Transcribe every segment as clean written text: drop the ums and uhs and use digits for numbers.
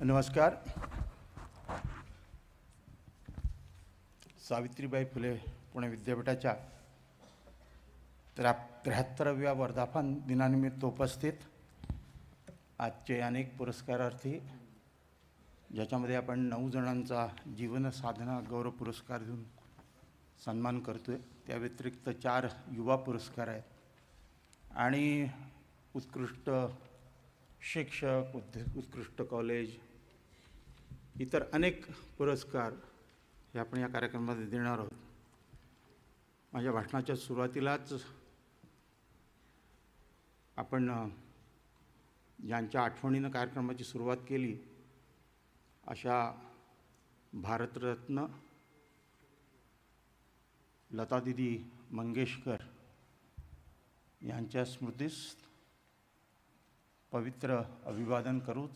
नमस्कार. सावित्रीबाई फुले पुणे विद्यापीठाच्या 73व्या वर्धापन दिनानिमित्त उपस्थित आजचे अनेक पुरस्कारार्थी, ज्याच्यामध्ये आपण 9 जणांचा जीवन साधना गौरव पुरस्कार देऊन सन्मान करतोय. त्या व्यतिरिक्त 4 युवा पुरस्कार आहेत आणि उत्कृष्ट शिक्षक, उत्कृष्ट कॉलेज, इतर अनेक पुरस्कार हे आपण या कार्यक्रमामध्ये देणार आहोत. माझ्या भाषणाच्या सुरुवातीलाच आपण ज्यांच्या आठवणीनं कार्यक्रमाची सुरुवात केली अशा भारतरत्न लतादीदी मंगेशकर यांच्या स्मृतीस पवित्र अभिवादन करू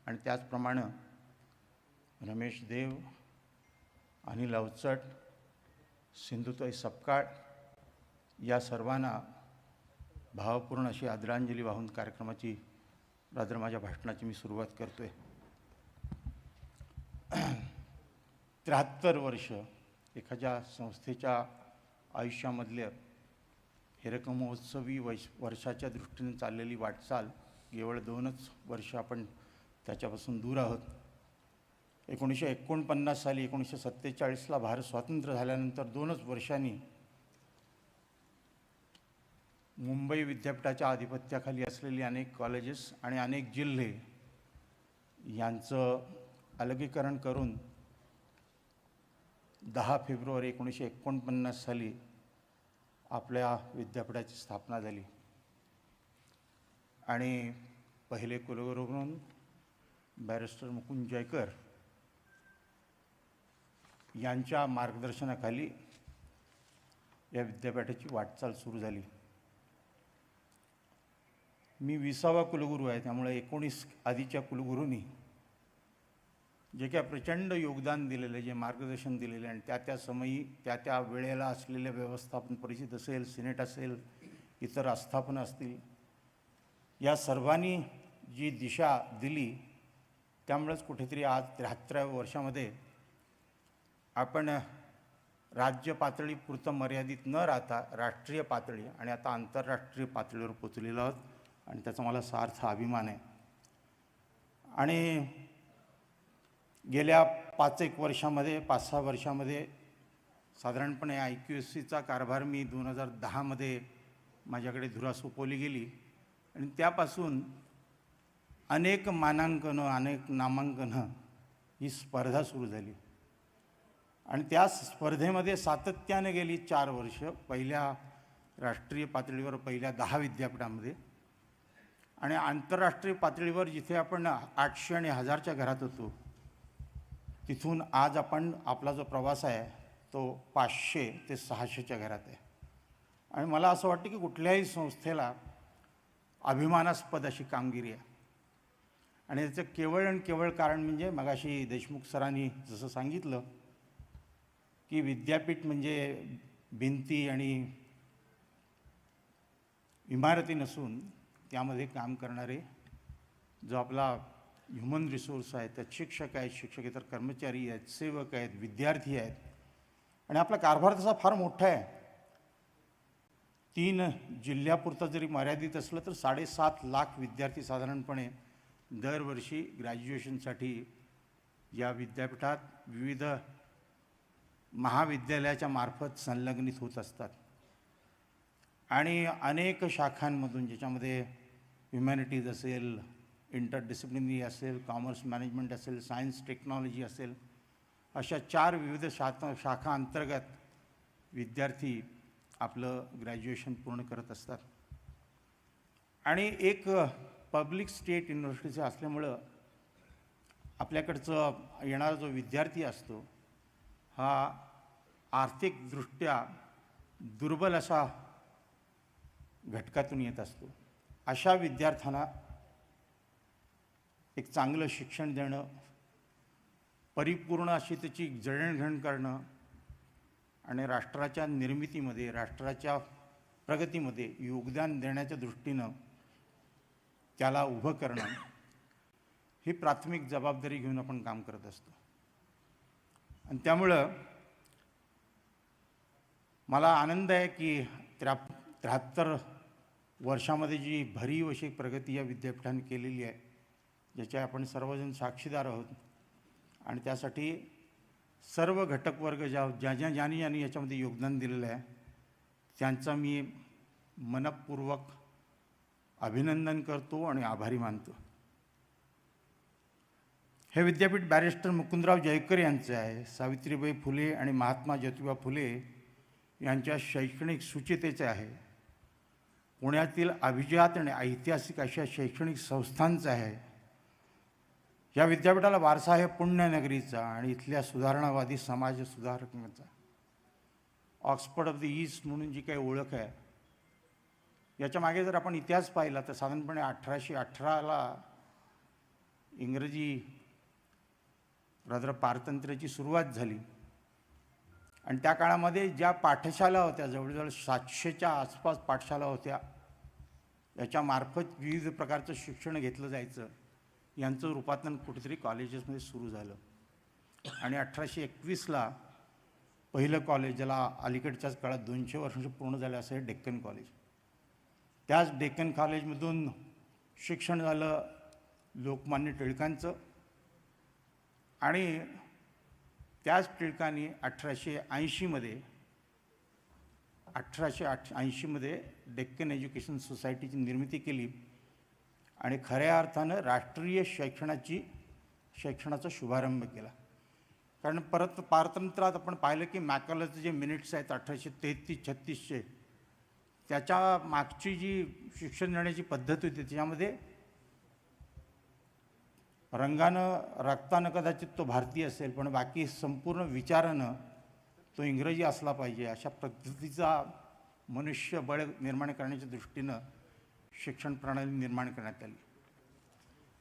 आणि त्याचप्रमाणे रमेश देव, अनिल अवचट, सिंधुताई सपकाळ या सर्वांना भावपूर्ण अशी आदरांजली वाहून कार्यक्रमाची माझ्या भाषणाची मी सुरुवात करतोय. 73 वर्ष एखाद्या संस्थेच्या आयुष्यामधल्या हिरकमहोत्सवी वर्षाच्या दृष्टीने चाललेली वाटचाल केवळ 2च वर्ष आपण त्याच्यापासून दूर आहोत. 1949 साली 1947ला भारत स्वतंत्र झाल्यानंतर 2च वर्षांनी मुंबई विद्यापीठाच्या आधिपत्याखाली असलेली अनेक कॉलेजेस आणि अनेक जिल्हे यांचं अलगीकरण करून 10 फेब्रुवारी 1949 साली आपल्या विद्यापीठाची स्थापना झाली आणि पहिले कुलगुरू म्हणून बॅरिस्टर मुकुंद जयकर यांच्या मार्गदर्शनाखाली या विद्यापीठाची वाटचाल सुरू झाली. मी 20वा कुलगुरू आहे, त्यामुळे 19 आधीच्या कुलगुरूंनी जे काय प्रचंड योगदान दिलेलं, जे मार्गदर्शन दिलेले आणि त्या समयी त्या वेळेला असलेल्या व्यवस्थापन परिषद असेल, सिनेट असेल, इतर आस्थापनं असतील, या सर्वांनी जी दिशा दिली, त्यामुळेच कुठेतरी आज 73व्या वर्षामध्ये आपण राज्य पातळीपुरतं मर्यादित न राहता राष्ट्रीय पातळी आणि आता आंतरराष्ट्रीय पातळीवर पोचलेलो आहोत आणि त्याचा मला सार्थ अभिमान आहे. आणि गेल्या 5-6 वर्षामध्ये साधारणपणे IQSCचा कारभार मी 2010मध्ये माझ्याकडे धुरा सोपवली गेली आणि त्यापासून अनेक मानांकनं, अनेक नामांकनं ही स्पर्धा सुरू झाली आणि त्या स्पर्धेमध्ये सातत्याने गेली 4 वर्ष पहिल्या राष्ट्रीय पातळीवर पहिल्या 10 विद्यापीठांमध्ये आणि आंतरराष्ट्रीय पातळीवर जिथे आपण 800 आणि 1000च्या घरात होतो, तिथून आज आपला जो प्रवास आहे तो 500 ते 600च्या घरात आहे. आणि मला असं वाटतं की कुठल्याही संस्थेला अभिमानास्पद अशी कामगिरी आहे आणि त्याचं केवळ कारण म्हणजे मगाशी देशमुख सरांनी जसं सांगितलं की विद्यापीठ म्हणजे भिंती आणि इमारती नसून त्यामध्ये काम करणारे जो आपला ह्युमन रिसोर्स आहे, त्यात शिक्षक आहेत, शिक्षकेतर कर्मचारी आहेत, सेवक आहेत, विद्यार्थी आहेत आणि आपला कारभार तसा फार मोठा आहे. 3 जिल्ह्यापुरता जरी मर्यादित असलं तर 7.5 लाख विद्यार्थी साधारणपणे दरवर्षी ग्रॅज्युएशनसाठी या विद्यापीठात विविध महाविद्यालयाच्या मार्फत संलग्नित होत असतात आणि अनेक शाखांमधून, ज्याच्यामध्ये ह्युमॅनिटीज असेल, इंटरडिसिप्लिनरी असेल, कॉमर्स मॅनेजमेंट असेल, सायन्स टेक्नॉलॉजी असेल, अशा 4 विविध शाखा अंतर्गत विद्यार्थी आपलं ग्रॅज्युएशन पूर्ण करत असतात. आणि एक पब्लिक स्टेट युनिव्हर्सिटीचं असल्यामुळं आपल्याकडचं येणारा जो विद्यार्थी असतो हा आर्थिकदृष्ट्या दुर्बल असा घटकातून येत असतो. अशा विद्यार्थ्यांना एक चांगलं शिक्षण देणं, परिपूर्ण अशी त्याची जडणघडण करणं आणि राष्ट्राच्या निर्मितीमध्ये, राष्ट्राच्या प्रगतीमध्ये योगदान देण्याच्या दृष्टीनं त्याला उभं करणं ही प्राथमिक जबाबदारी घेऊन आपण काम करत असतो. आणि त्यामुळं मला आनंद आहे की 73 वर्षामध्ये जी भरीव अशी प्रगती या विद्यापीठाने केलेली आहे, ज्याच्या आपण सर्वजण साक्षीदार आहोत. आणि त्यासाठी सर्व घटकवर्ग ज्यांनी याच्यामध्ये योगदान दिलेलं आहे त्यांचा मी मनपूर्वक अभिनंदन करतो आणि आभारी मानतो. हे विद्यापीठ बॅरिस्टर मुकुंदराव जयकर यांचे आहे. सावित्रीबाई फुले आणि महात्मा ज्योतिबा फुले यांच्या शैक्षणिक सूचितेचे आहे. पुण्यातील अभिजात आणि ऐतिहासिक अशा शैक्षणिक संस्थांचं आहे. या विद्यापीठाला वारसा आहे पुण्यनगरीचा आणि इथल्या सुधारणावादी समाज सुधारकांचा. ऑक्सफर्ड ऑफ द ईस्ट म्हणून जी काही ओळख आहे, याच्या मागे जर आपण इतिहास पाहिला तर साधारणपणे 1818ला इंग्रजी पारतंत्र्याची सुरुवात झाली. आणि त्या काळामध्ये ज्या पाठशाला होत्या, जवळजवळ 700च्या आसपास पाठशाला होत्या, याच्यामार्फत विविध प्रकारचं शिक्षण घेतलं जायचं. यांचं रूपांतरण कुठेतरी कॉलेजेसमध्ये सुरू झालं. आणि 1821ला पहिलं कॉलेज, ज्याला अलीकडच्याच काळात 200 वर्ष पूर्ण झाले असं हे डेक्कन कॉलेज. त्याच डेक्कन कॉलेजमधून शिक्षण झालं लोकमान्य टिळकांचं. आणि त्याच टिळकांनी 1880मध्ये डेक्कन एज्युकेशन सोसायटीची निर्मिती केली आणि खऱ्या अर्थानं राष्ट्रीय शिक्षणाचा शुभारंभ केला. कारण परत पारतंत्र्यात आपण पाहिलं की मॅकॉलेचे जे मिनिट्स आहेत 1833-36चे, त्याच्या मागची जी शिक्षण देण्याची पद्धत होती त्याच्यामध्ये रंगानं रक्तानं कदाचित तो भारतीय असेल, पण बाकी संपूर्ण विचारानं तो इंग्रजी असला पाहिजे, अशा पद्धतीचा मनुष्यबळ निर्माण करण्याच्या दृष्टीनं शिक्षण प्रणाली निर्माण करण्यात आली.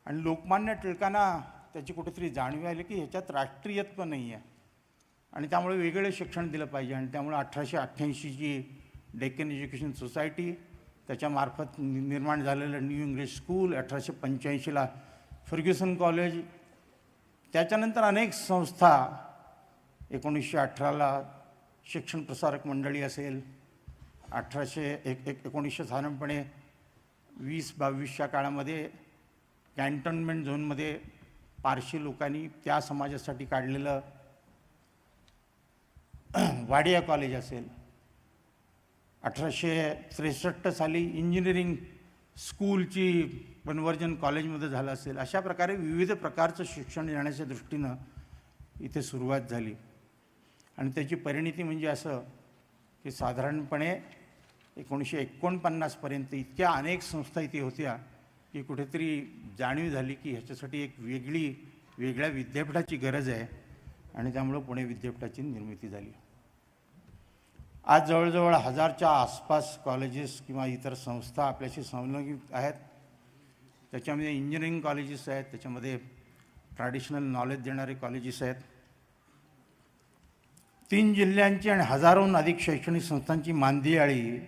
आणि लोकमान्य टिळकांना त्याची कुठेतरी जाणीव आली की ह्याच्यात राष्ट्रीयत्व नाही आहे आणि त्यामुळे वेगळे शिक्षण दिलं पाहिजे. आणि त्यामुळे 1888ची डेक्कन एज्युकेशन सोसायटी, त्याच्यामार्फत निर्माण झालेलं न्यू इंग्लिश स्कूल, 1885ला फर्ग्युसन कॉलेज, त्याच्यानंतर अनेक संस्था, 1918ला शिक्षण प्रसारक मंडळी असेल, 1900 साधारणपणे 20-22च्या काळामध्ये कॅन्टोन्मेंट झोनमध्ये पारशी लोकांनी त्या समाजासाठी काढलेलं वाडिया कॉलेज असेल, 1863 साली इंजिनिअरिंग स्कूलची कन्व्हर्जन कॉलेजमध्ये झालं असेल. अशा प्रकारे विविध प्रकारचं शिक्षण देण्याच्या दृष्टीनं इथे सुरुवात झाली. आणि त्याची परिणिती म्हणजे असं की साधारणपणे 1949पर्यंत इतक्या अनेक संस्था इथे होत्या की कुठेतरी जाणीव झाली की ह्याच्यासाठी एक वेगळ्या विद्यापीठाची गरज आहे. आणि त्यामुळं पुणे विद्यापीठाची निर्मिती झाली. आज जवळजवळ 1000च्या आसपास कॉलेजेस किंवा इतर संस्था आपल्याशी संलग्नित आहेत. त्याच्यामध्ये इंजिनिअरिंग कॉलेजेस आहेत, त्याच्यामध्ये ट्रॅडिशनल नॉलेज देणारे कॉलेजेस आहेत. 3 जिल्ह्यांची आणि हजारोहून अधिक शैक्षणिक संस्थांची मांदियाळी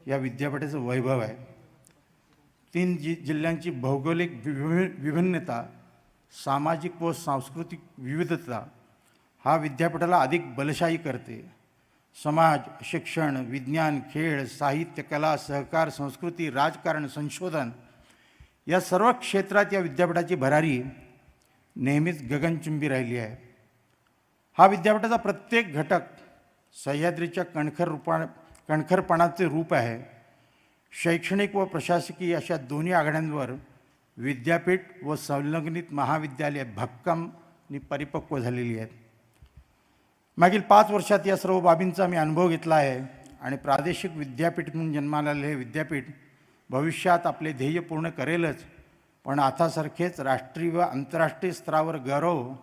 या विद्यापीठाचं वैभव आहे. 3 जिल्ह्यांची भौगोलिक विभिन्नता, सामाजिक व सांस्कृतिक विविधता हा विद्यापीठाला अधिक बलशाही करते. समाज, शिक्षण, विज्ञान, खेळ, साहित्य, कला, सहकार, संस्कृती, राजकारण, संशोधन या सर्व क्षेत्रात या विद्यापीठाची भरारी नेहमीच गगनचुंबी राहिली आहे. हा विद्यापीठाचा प्रत्येक घटक सह्याद्रीच्या कणखरपणाचे रूप आहे. शैक्षणिक व प्रशासकीय अशा दोन्ही आघाड्यांवर विद्यापीठ व संलग्नित महाविद्यालये भक्कम आणि परिपक्व झालेली आहेत. मागील 5 वर्षात या सर्व बाबींचा मी अनुभव घेतला आहे आणि प्रादेशिक विद्यापीठ म्हणून जन्माला आलेले हे विद्यापीठ भविष्यात आपले ध्येय पूर्ण करेलच, पण आतासारखेच राष्ट्रीय व आंतरराष्ट्रीय स्तरावर गौरव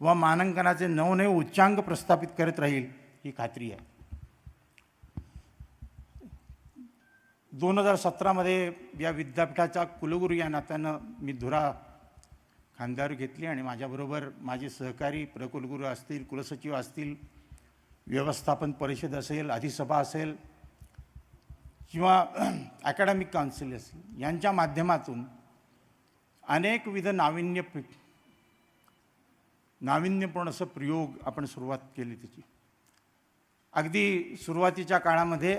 व मानांकनाचे नवनवे उच्चांक प्रस्थापित करत राहील ही खात्री आहे. 2017मध्ये या विद्यापीठाच्या कुलगुरू या नात्यानं मी धुरा खांद्यावर घेतली आणि माझ्याबरोबर माझे सहकारी प्रकुलगुरू असतील, कुलसचिव असतील, व्यवस्थापन परिषद असेल, अधिसभा असेल किंवा अकॅडमिक काउन्सिल असेल, यांच्या माध्यमातून अनेकविध नाविन्यपूर्ण असं प्रयोग आपण सुरुवात केली त्याची. अगदी सुरुवातीच्या काळामध्ये,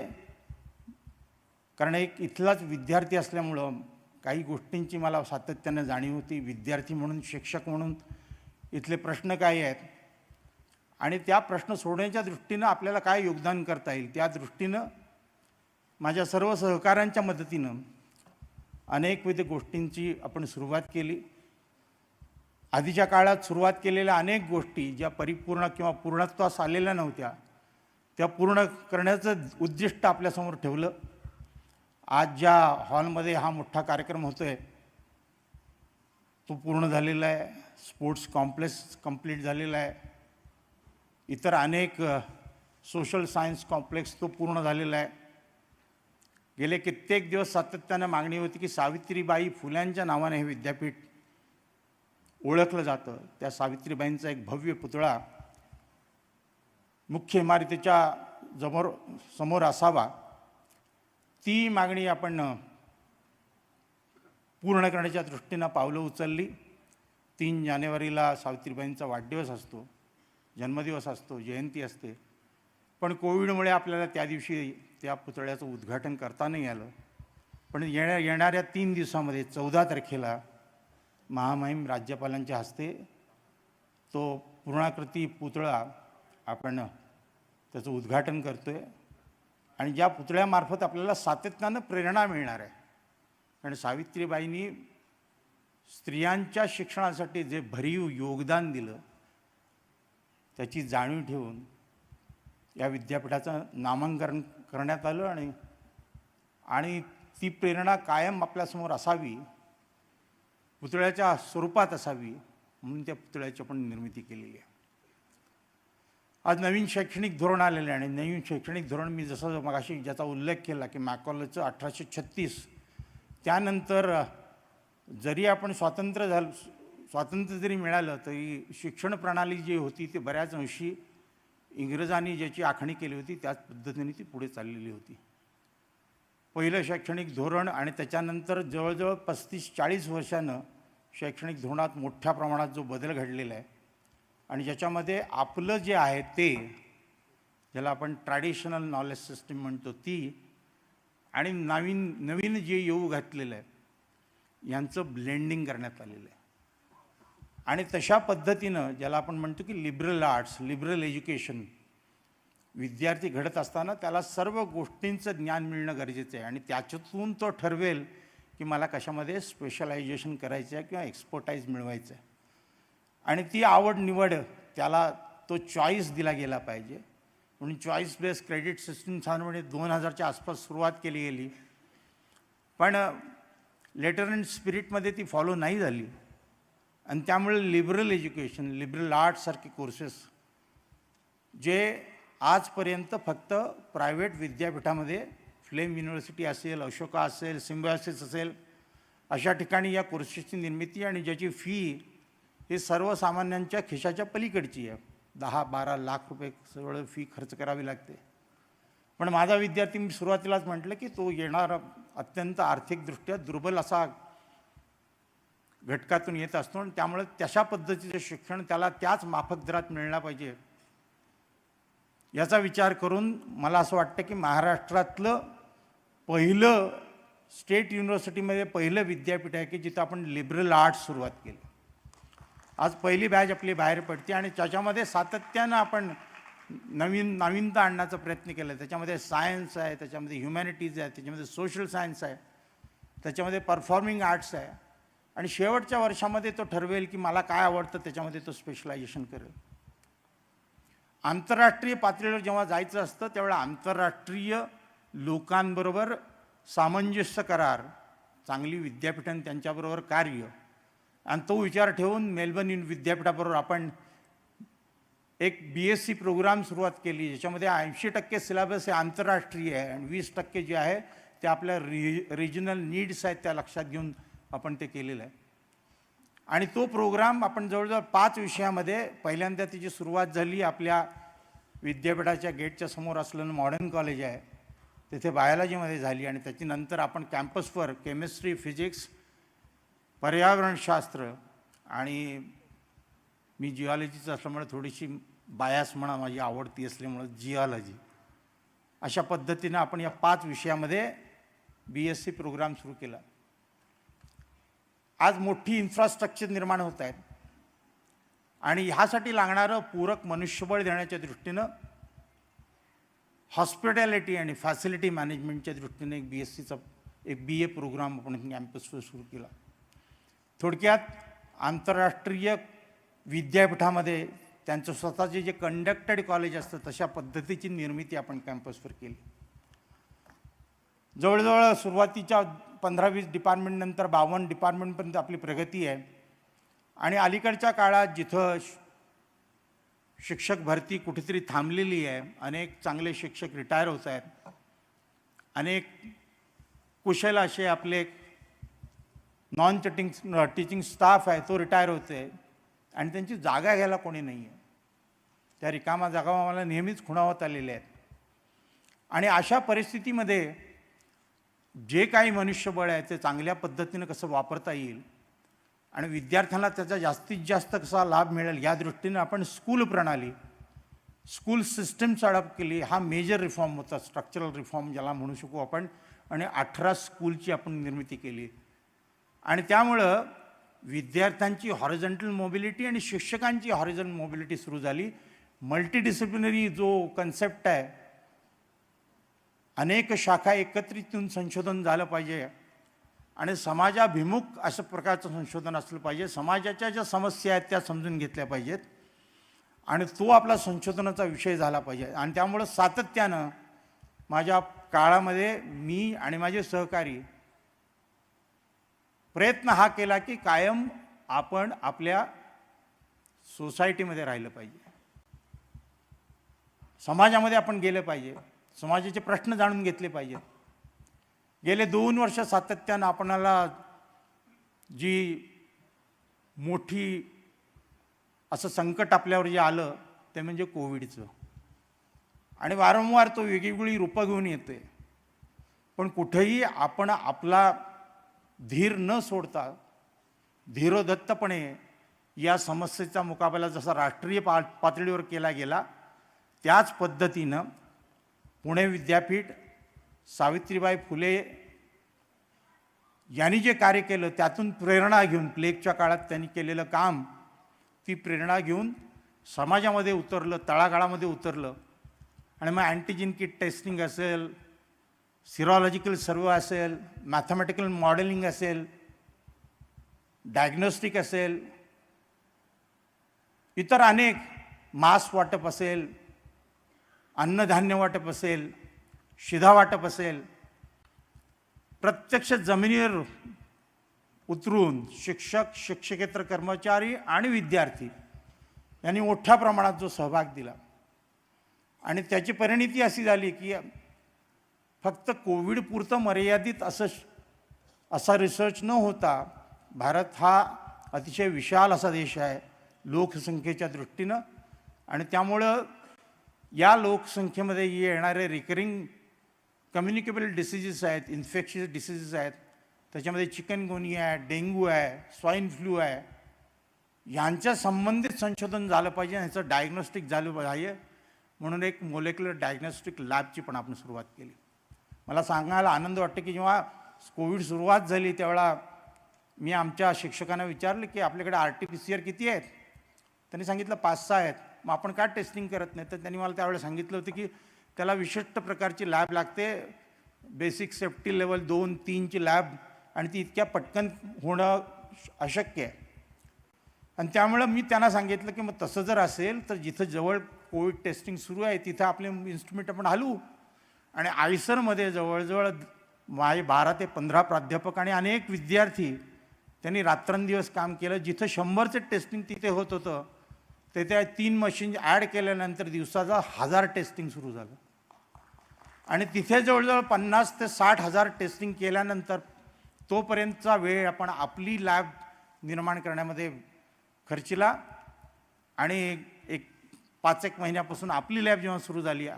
कारण एक इथलाच विद्यार्थी असल्यामुळं काही गोष्टींची मला सातत्यानं जाणीव होती. विद्यार्थी म्हणून, शिक्षक म्हणून इथले प्रश्न काय आहेत आणि त्या प्रश्न सोडवण्याच्या दृष्टीनं आपल्याला काय योगदान करता येईल, त्या दृष्टीनं माझ्या सर्व सहकाऱ्यांच्या मदतीनं अनेकविध गोष्टींची आपण सुरुवात केली. आधीच्या काळात सुरुवात केलेल्या अनेक गोष्टी ज्या परिपूर्ण किंवा पूर्णत्वास आलेल्या नव्हत्या, त्या पूर्ण करण्याचं उद्दिष्ट आपल्यासमोर ठेवलं. आज ज्या हॉलमध्ये हा मोठा कार्यक्रम होतो आहे तो पूर्ण झालेला आहे. स्पोर्ट्स कॉम्प्लेक्स कंप्लीट झालेला आहे. इतर अनेक सोशल सायन्स कॉम्प्लेक्स तो पूर्ण झालेला आहे. गेले कित्येक दिवस सातत्यानं मागणी होती की सावित्रीबाई फुल्यांच्या नावाने हे विद्यापीठ ओळखलं जातं. त्या सावित्रीबाईंचा एक भव्य पुतळा मुख्य इमारतीच्या समोर असावा. ती मागणी आपण पूर्ण करण्याच्या दृष्टीनं पावलं उचलली. 3 जानेवारीला सावित्रीबाईंचा वाढदिवस असतो, जन्मदिवस असतो, जयंती असते. पण कोविडमुळे आपल्याला त्या दिवशी त्या पुतळ्याचं उद्घाटन करता नाही आलं. पण येणाऱ्या 3 दिवसामध्ये 14 तारखेला महामहिम राज्यपालांच्या हस्ते तो पूर्णाकृती पुतळा आपण त्याचं उद्घाटन करतो आहे. आणि ज्या पुतळ्यामार्फत आपल्याला सातत्यानं प्रेरणा मिळणार आहे. कारण सावित्रीबाईंनी स्त्रियांच्या शिक्षणासाठी जे भरीव योगदान दिलं त्याची जाणीव ठेवून या विद्यापीठाचं नामांकन करण्यात आलं. आणि ती प्रेरणा कायम आपल्यासमोर असावी, पुतळ्याच्या स्वरूपात असावी म्हणून त्या पुतळ्याची आपण निर्मिती केलेली आहे. आज नवीन शैक्षणिक धोरण आलेलं आहे. आणि नवीन शैक्षणिक धोरण मी जसं मगाशी ज्याचा उल्लेख केला की मॅकॉलेचं 1836, त्यानंतर जरी आपण स्वातंत्र्य जरी मिळालं तरी शिक्षण प्रणाली जी होती ती बऱ्याच अंशी इंग्रजांनी ज्याची आखणी केली होती त्याच पद्धतीने ती पुढे चाललेली होती. पहिलं शैक्षणिक धोरण आणि त्याच्यानंतर जवळजवळ 35-40 वर्षानं शैक्षणिक धोरणात मोठ्या प्रमाणात जो बदल घडलेला आहे आणि ज्याच्यामध्ये आपलं जे आहे ते, ज्याला आपण ट्रॅडिशनल नॉलेज सिस्टीम म्हणतो, ती आणि नवीन जे येऊ घातलेलं आहे यांचं ब्लेंडिंग करण्यात आलेलं आहे. आणि तशा पद्धतीनं ज्याला आपण म्हणतो की लिबरल आर्ट्स, लिबरल एज्युकेशन, विद्यार्थी घडत असताना त्याला सर्व गोष्टींचं ज्ञान मिळणं गरजेचं आहे. आणि त्याच्यातून तो ठरवेल की मला कशामध्ये स्पेशलायझेशन करायचं आहे किंवा एक्सपर्टाईज मिळवायचं आहे. आणि ती आवड निवड त्याला तो चॉईस दिला गेला पाहिजे. म्हणून चॉईस बेस्ड क्रेडिट सिस्टीम साधारणपणे 2000च्या आसपास सुरुवात केली गेली. पण लेटर अँड स्पिरिटमध्ये ती फॉलो नाही झाली. आणि त्यामुळे लिबरल एज्युकेशन, लिबरल आर्ट्ससारखे कोर्सेस जे आजपर्यंत फक्त प्रायव्हेट विद्यापीठामध्ये, फ्लेम युनिव्हर्सिटी असेल, अशोका असेल, सिम्बायोसिस असेल, अशा ठिकाणी या कोर्सेसची निर्मिती आणि ज्याची फी ही सर्वसामान्यांच्या खिशाच्या पलीकडची आहे. 10-12 लाख रुपये सगळं फी खर्च करावी लागते. पण माझा विद्यार्थी, मी सुरुवातीलाच म्हटलं की तो येणारा अत्यंत आर्थिकदृष्ट्या दुर्बल असा घटकातून येत असतो आणि त्यामुळे तशा पद्धतीचं शिक्षण त्याला त्याच माफक दरात मिळालं पाहिजे याचा विचार करून मला असं वाटतं की महाराष्ट्रातलं पहिलं स्टेट युनिव्हर्सिटीमध्ये पहिलं विद्यापीठ आहे की जिथं आपण लिबरल आर्ट्स सुरुवात केली. आज पहिली बॅच आपली बाहेर पडते आणि त्याच्यामध्ये सातत्यानं आपण नवीनता आणण्याचा प्रयत्न केला. त्याच्यामध्ये सायन्स आहे, त्याच्यामध्ये ह्युमॅनिटीज आहे, त्याच्यामध्ये सोशल सायन्स आहे, त्याच्यामध्ये परफॉर्मिंग आर्ट्स आहे. आणि शेवटच्या वर्षामध्ये तो ठरवेल की मला काय आवडतं त्याच्यामध्ये तो स्पेशलायझेशन करेल. आंतरराष्ट्रीय पातळीवर जेव्हा जायचं असतं त्यावेळेला आंतरराष्ट्रीय लोकांबरोबर सामंजस्य करार, चांगली विद्यापीठं त्यांच्याबरोबर कार्य आणि तो विचार ठेवून मेलबर्न विद्यापीठाबरोबर आपण एक BSc प्रोग्राम सुरुवात केली ज्याच्यामध्ये 80% सिलेबस हे आंतरराष्ट्रीय आहे आणि 20% जे आहे ते आपल्या रिजनल नीड्स आहेत त्या लक्षात घेऊन आपण ते केलेलं आहे. आणि तो प्रोग्राम आपण जवळजवळ 5 विषयामध्ये पहिल्यांदा त्याची सुरुवात झाली. आपल्या विद्यापीठाच्या गेटच्या समोर असलेलं मॉडर्न कॉलेज आहे तिथे बायोलॉजीमध्ये झाली आणि त्याच्यानंतर आपण कॅम्पसवर केमिस्ट्री, फिजिक्स, पर्यावरणशास्त्र आणि मी जिओलॉजीचं असल्यामुळे थोडीशी बायास म्हणा माझी आवडती असल्यामुळे जिओलॉजी अशा पद्धतीनं आपण या 5 विषयामध्ये BSc प्रोग्राम सुरू केला. आज मोठी इन्फ्रास्ट्रक्चर निर्माण होत आहेत आणि ह्यासाठी लागणारं पूरक मनुष्यबळ देण्याच्या दृष्टीनं हॉस्पिटॅलिटी आणि फॅसिलिटी मॅनेजमेंटच्या दृष्टीने एक BScचा एक BA प्रोग्राम आपण कॅम्पसवर सुरू केला. थोडक्यात आंतरराष्ट्रीय विद्यापीठामध्ये त्यांचं स्वतःचे जे कंडक्टेड कॉलेज असतं तशा पद्धतीची निर्मिती आपण कॅम्पसवर केली. जवळजवळ सुरुवातीच्या 15-20 डिपार्टमेंटनंतर 52 डिपार्टमेंटपर्यंत आपली प्रगती आहे. आणि अलीकडच्या काळात जिथं शिक्षक भरती कुठेतरी थांबलेली आहे, अनेक चांगले शिक्षक रिटायर होत आहेत, अनेक कुशल असे आपले नॉन टीचिंग स्टाफ आहे तो रिटायर होते आहे आणि त्यांची जागा घ्यायला कोणी नाही आहे. त्या रिकामा जागा आम्हाला नेहमीच खुणावत आलेल्या आहेत. आणि अशा परिस्थितीमध्ये जे काही मनुष्यबळ आहे ते चांगल्या पद्धतीनं कसं वापरता येईल आणि विद्यार्थ्यांना त्याचा जास्तीत जास्त कसा लाभ मिळेल या दृष्टीनं आपण स्कूल प्रणाली स्कूल सिस्टम्स अडॉप्ट केली. हा मेजर रिफॉर्म होता, स्ट्रक्चरल रिफॉर्म ज्याला म्हणू शकू आपण. आणि 18 स्कूलची आपण निर्मिती केली आणि त्यामुळं विद्यार्थ्यांची हॉरिझॉन्टल मोबिलिटी आणि शिक्षकांची हॉरिझॉन्टल मोबिलिटी सुरू झाली. मल्टीडिसिप्लिनरी जो कन्सेप्ट आहे, अनेक शाखा एकत्रित येऊन संशोधन झालं पाहिजे आणि समाजाभिमुख असं प्रकारचं संशोधन असलं पाहिजे. समाजाच्या ज्या समस्या आहेत त्या समजून घेतल्या पाहिजेत आणि तो आपला संशोधनाचा विषय झाला पाहिजे. आणि त्यामुळं सातत्यानं माझ्या काळामध्ये मी आणि माझे सहकारी प्रयत्न हा केला की कायम आपण आपल्या सोसायटीमध्ये राहिलं पाहिजे, समाजामध्ये आपण गेलं पाहिजे, समाजाचे प्रश्न जाणून घेतले पाहिजेत. गेले 2 वर्ष सातत्यानं आपणाला जी मोठी असं संकट आपल्यावर जे आलं ते म्हणजे कोविडचं. आणि वारंवार तो वेगवेगळी रूपं घेऊन येते, पण कुठेही आपण आपला धीर न सोडता धीरोदत्तपणे या समस्येचा मुकाबला जसा राष्ट्रीय पातळीवर केला गेला त्याच पद्धतीनं पुणे विद्यापीठ, सावित्रीबाई फुले यांनी जे कार्य केलं त्यातून प्रेरणा घेऊन प्लेगच्या काळात त्यांनी केलेलं काम, ती प्रेरणा घेऊन समाजामध्ये उतरलं, तळागाळामध्ये उतरलं. आणि मग अँटीजेन किट टेस्टिंग असेल, सिरोलॉजिकल सर्वे असेल, मॅथमॅटिकल मॉडेलिंग असेल, डायग्नोस्टिक असेल, इतर अनेक मास्क वाटप असेल, अन्नधान्य वाटप असेल, शिधा वाटप असेल, प्रत्यक्ष जमिनीवर उतरून शिक्षक, शिक्षकेतर कर्मचारी आणि विद्यार्थी यांनी मोठ्या प्रमाणात जो सहभाग दिला आणि त्याची परिणिती अशी झाली की फक्त कोविडपुरतं मर्यादित असा रिसर्च न होता भारत हा अतिशय विशाल असा देश आहे लोकसंख्येच्या दृष्टीनं. आणि त्यामुळं या लोकसंख्येमध्ये येणारे रिकरिंग कम्युनिकेबल डिसीजेस आहेत, इन्फेक्शियस डिसीजेस आहेत, त्याच्यामध्ये चिकनगुनिया आहे, डेंग्यू आहे, स्वाईन फ्लू आहे, यांच्या संबंधित संशोधन झालं पाहिजे, ह्याचं डायग्नोस्टिक झालं पाहिजे. म्हणून एक मोलेक्युलर डायग्नोस्टिक लॅबची पण आपण सुरुवात केली. मला सांगायला आनंद वाटतो की जेव्हा कोविड सुरुवात झाली त्यावेळेला मी आमच्या शिक्षकांना विचारलं की आपल्याकडे RT-PCR किती आहेत. त्यांनी सांगितलं 5-6 आहेत. मग आपण का टेस्टिंग करत नाही. तर त्यांनी मला त्यावेळेला सांगितलं होतं की त्याला विशिष्ट प्रकारची लॅब लागते, बेसिक सेफ्टी लेवल 2-3ची लॅब, आणि ती इतक्या पटकन होणं अशक्य आहे. आणि त्यामुळं मी त्यांना सांगितलं की मग तसं जर असेल तर जिथं जवळ कोविड टेस्टिंग सुरू आहे तिथं आपले इन्स्ट्रुमेंट आपण हलवू. आणि आयसरमध्ये जवळजवळ माझे 12 ते 15 प्राध्यापक आणि अनेक विद्यार्थी त्यांनी रात्रंदिवस काम केलं. जिथं 100चं टेस्टिंग तिथे होत होतं तिथे 3 मशीन ॲड केल्यानंतर दिवसाचा 1000 टेस्टिंग सुरू झालं. आणि तिथे जवळजवळ 50 ते 60 हजार टेस्टिंग केल्यानंतर तोपर्यंतचा वेळ आपण आपली लॅब निर्माण करण्यामध्ये खर्चिला. आणि एक 5-1 महिन्यापासून आपली लॅब जेव्हा सुरू झाली,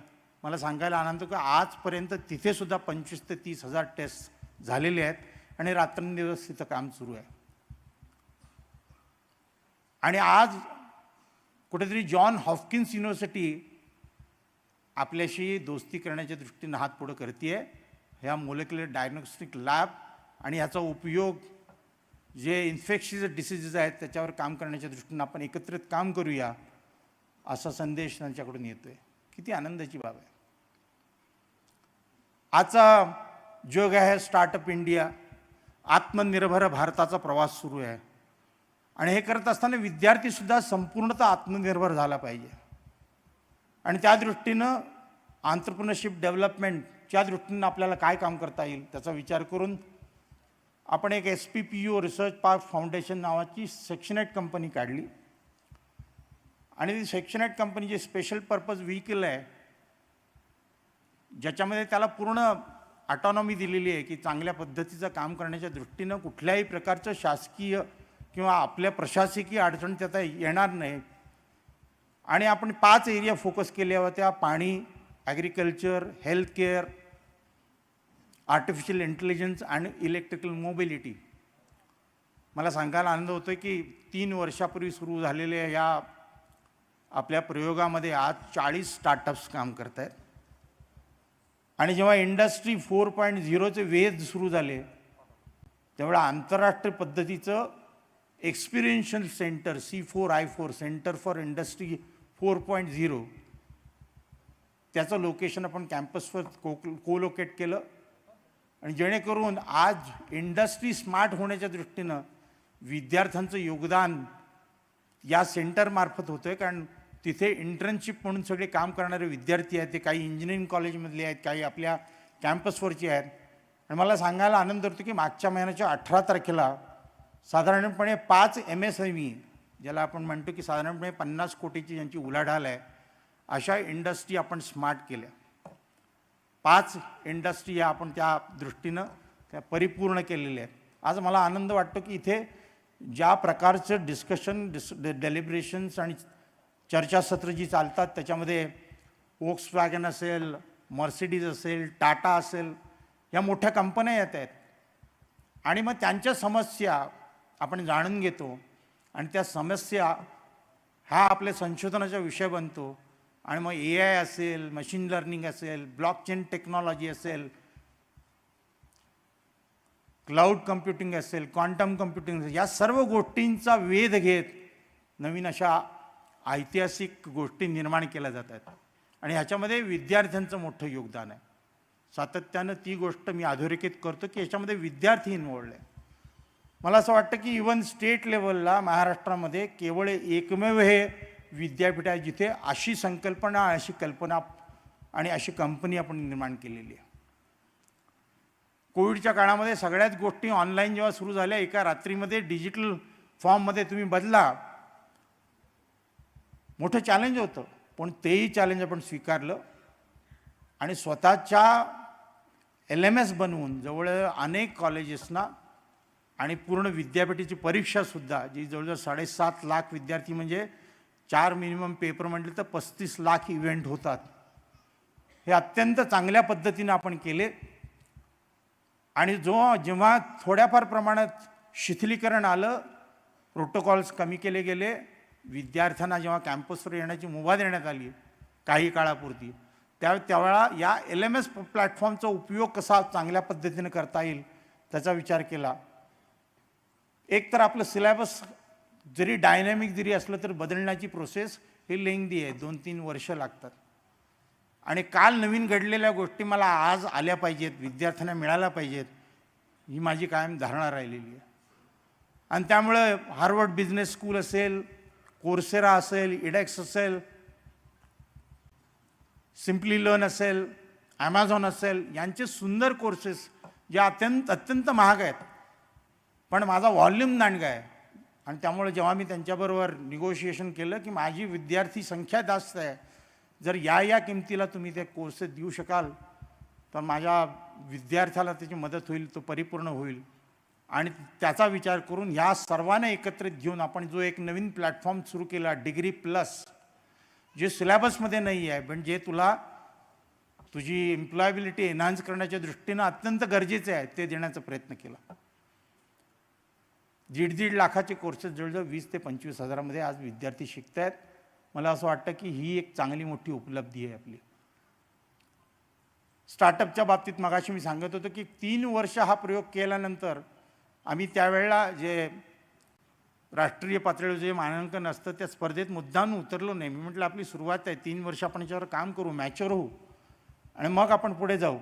मला सांगायला आनंद होतो की आजपर्यंत तिथेसुद्धा 25 ते 30 हजार टेस्ट झालेले आहेत आणि रात्रंदिवस तिथं काम सुरू आहे. आणि आज कुठेतरी जॉन हॉपकिन्स युनिव्हर्सिटी आपल्याशी दोस्ती करण्याच्या दृष्टीनं हात पुढं करते आहे. ह्या मोलेक्युलर डायग्नोस्टिक लॅब आणि ह्याचा उपयोग जे इन्फेक्शियस डिसीजेस आहेत त्याच्यावर काम करण्याच्या दृष्टीनं आपण एकत्रित काम करूया असा संदेश त्यांच्याकडून येतो आहे. किती आनंदाची बाब आहे. आजचा जग आहे स्टार्टअप इंडिया, आत्मनिर्भर भारताचा प्रवास सुरू आहे. आणि हे करत असताना विद्यार्थीसुद्धा संपूर्णतः आत्मनिर्भर झाला पाहिजे. आणि त्या दृष्टीनं एंटरप्रेन्योरशिप डेव्हलपमेंटच्या दृष्टीनं आपल्याला काय काम करता येईल त्याचा विचार करून आपण एक SPPU रिसर्च पार्क फाउंडेशन नावाची सेक्शनेट कंपनी काढली. आणि ती सेक्शनेट कंपनी जी स्पेशल पर्पज व्हेइकल आहे, ज्याच्यामध्ये त्याला पूर्ण ऑटॉनॉमी दिलेली आहे की चांगल्या पद्धतीचं काम करण्याच्या दृष्टीनं कुठल्याही प्रकारचं शासकीय किंवा आपल्या प्रशासकीय अडचण त्यात येणार नाही. आणि आपण 5 एरिया फोकस केल्या होत्या: पाणी, ॲग्रिकल्चर, हेल्थकेअर, आर्टिफिशियल इंटेलिजन्स आणि इलेक्ट्रिकल मोबिलिटी. मला सांगायला आनंद होतो की 3 वर्षापूर्वी सुरू झालेल्या या आपल्या प्रयोगामध्ये आज 40 स्टार्टअप्स काम करत आहेत. आणि जेव्हा इंडस्ट्री 4.0चे वेध सुरू झाले तेव्हा आंतरराष्ट्रीय पद्धतीचं experiential centre C4I4 centre for industry 4.0 त्याचं लोकेशन आपण कॅम्पसवर कोलोकेट केलं. आणि जेणेकरून आज इंडस्ट्री स्मार्ट होण्याच्या दृष्टीनं विद्यार्थ्यांचं योगदान या सेंटरमार्फत होतं आहे. कारण तिथे इंटर्नशिप म्हणून सगळे काम करणारे विद्यार्थी आहेत. ते काही इंजिनिअरिंग कॉलेजमधले आहेत, काही आपल्या कॅम्पसवरचे आहेत. आणि मला सांगायला आनंद होतो की मागच्या महिन्याच्या 18 तारखेला साधारणपणे 5 MSME, ज्याला आपण म्हणतो की साधारणपणे 50 कोटीची ज्यांची उलाढाल आहे, अशा इंडस्ट्री आपण स्मार्ट केल्या. 5 इंडस्ट्री या आपण त्या दृष्टीनं त्या परिपूर्ण केलेल्या आहेत. आज मला आनंद वाटतो की इथे ज्या प्रकारचं डिस्कशन डेलिब्रेशन्स आणि चर्चासत्र जी चालतात त्याच्यामध्ये वोक्सवॅगन असेल, मर्सिडीज असेल, टाटा असेल, या मोठ्या कंपन्या येत आहेत. आणि मग त्यांच्या समस्या आपण जाणून घेतो आणि त्या समस्या हा आपल्या संशोधनाचा विषय बनतो. आणि मग AI असेल, मशीन लर्निंग असेल, ब्लॉकचेन टेक्नॉलॉजी असेल, क्लाउड कम्प्युटिंग असेल, क्वांटम कम्प्युटिंग असेल, या सर्व गोष्टींचा वेध घेत नवीन अशा ऐतिहासिक गोष्टी निर्माण केल्या जातात. आणि ह्याच्यामध्ये विद्यार्थ्यांचं मोठं योगदान आहे. सातत्यानं ती गोष्ट मी अधोरेखित करतो की याच्यामध्ये विद्यार्थी इन्वॉल्ड आहे. मला असं वाटतं की इव्हन स्टेट लेवलला महाराष्ट्रामध्ये केवळ एकमेव हे विद्यापीठ आहे जिथे अशी संकल्पना, अशी कल्पना आणि अशी कंपनी आपण निर्माण केलेली आहे. कोविडच्या काळामध्ये सगळ्याच गोष्टी ऑनलाईन जेव्हा सुरू झाल्या, एका रात्रीमध्ये डिजिटल फॉर्ममध्ये तुम्ही बदला, मोठं चॅलेंज होतं. पण तेही चॅलेंज आपण स्वीकारलं आणि स्वतःच्या LMS बनवून जवळ अनेक कॉलेजेसना आणि पूर्ण विद्यापीठाची परीक्षासुद्धा, जी जवळजवळ 7.5 लाख विद्यार्थी, म्हणजे 4 मिनिमम पेपर म्हटले तर 35 लाख इव्हेंट होतात, हे अत्यंत चांगल्या पद्धतीनं आपण केले. आणि जेव्हा थोड्याफार प्रमाणात शिथिलीकरण आलं, प्रोटोकॉल्स कमी केले गेले, विद्यार्थ्यांना जेव्हा कॅम्पसवर येण्याची मुभा देण्यात आली काही काळापुरती, त्यावेळेला या LMS प्लॅटफॉर्मचा उपयोग कसा चांगल्या पद्धतीनं करता येईल त्याचा विचार केला. एक तर आपलं सिलेबस जरी डायनॅमिक जरी असलं तर बदलण्याची प्रोसेस ही लेंदी आहे, 2-3 वर्ष लागतात. आणि काल नवीन घडलेल्या गोष्टी मला आज आल्या पाहिजेत, विद्यार्थ्यांना मिळाल्या पाहिजेत, ही माझी कायम धारणा राहिलेली आहे. आणि त्यामुळे हार्वर्ड बिझनेस स्कूल असेल, कोर्सेरा असेल, इडेक्स असेल, सिम्पली लर्न असेल, ॲमेझॉन असेल, यांचे सुंदर कोर्सेस जे अत्यंत महाग आहेत, पण माझा व्हॉल्यूम दांडगा आहे. आणि त्यामुळे जेव्हा मी त्यांच्याबरोबर निगोशिएशन केलं की माझी विद्यार्थी संख्या जास्त आहे, जर या किमतीला तुम्ही ते कोर्सेस देऊ शकाल तर माझ्या विद्यार्थ्याला त्याची मदत होईल, तो परिपूर्ण होईल. आणि त्याचा विचार करून ह्या सर्वांना एकत्रित घेऊन आपण जो एक नवीन प्लॅटफॉर्म सुरू केला, डिग्री प्लस, जे सिलेबसमध्ये नाही आहे पण जे तुला तुझी एम्प्लॉयबिलिटी एनहान्स करण्याच्या दृष्टीनं अत्यंत गरजेचे आहे, ते देण्याचा प्रयत्न केला. दीड लाखाचे कोर्सेस जवळजवळ 20 ते 25 हजारामध्ये आज विद्यार्थी शिकत आहेत. मला असं वाटतं की ही एक चांगली मोठी उपलब्धी आहे आपली. स्टार्टअपच्या बाबतीत मगाशी मी सांगत होतो की 3 वर्ष हा प्रयोग केल्यानंतर आम्ही त्यावेळेला जे राष्ट्रीय पातळीवर जे मानांकन असतं त्या स्पर्धेत मुद्दाम उतरलो नाही. मी म्हटलं आपली सुरुवात आहे, 3 वर्ष आपण याच्यावर काम करू, मॅच्युअर होऊ आणि मग आपण पुढे जाऊ.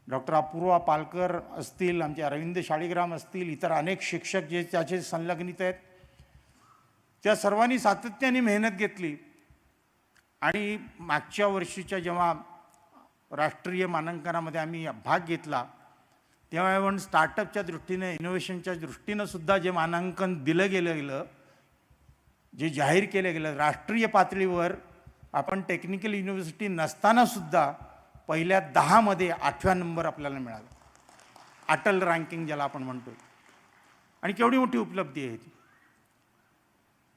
डॉक्टर अपूर्वा पालकर असतील, आमचे अरविंद शाळीग्राम असतील, इतर अनेक शिक्षक जे त्याचे संलग्नित आहेत, त्या सर्वांनी सातत्याने मेहनत घेतली आणि मागच्या वर्षीच्या जेव्हा राष्ट्रीय मानांकनामध्ये आम्ही भाग घेतला तेव्हा पण स्टार्टअपच्या दृष्टीने, इनोव्हेशनच्या दृष्टीनं सुद्धा जे मानांकन दिलं गेलं, जे जाहीर केलं गेलं राष्ट्रीय पातळीवर, आपण टेक्निकल युनिव्हर्सिटी नसतानासुद्धा पहिल्या 10मध्ये 8व्या नंबर आपल्याला मिळाला. अटल रँकिंग ज्याला आपण म्हणतो. आणि केवढी मोठी उपलब्धी आहे ती.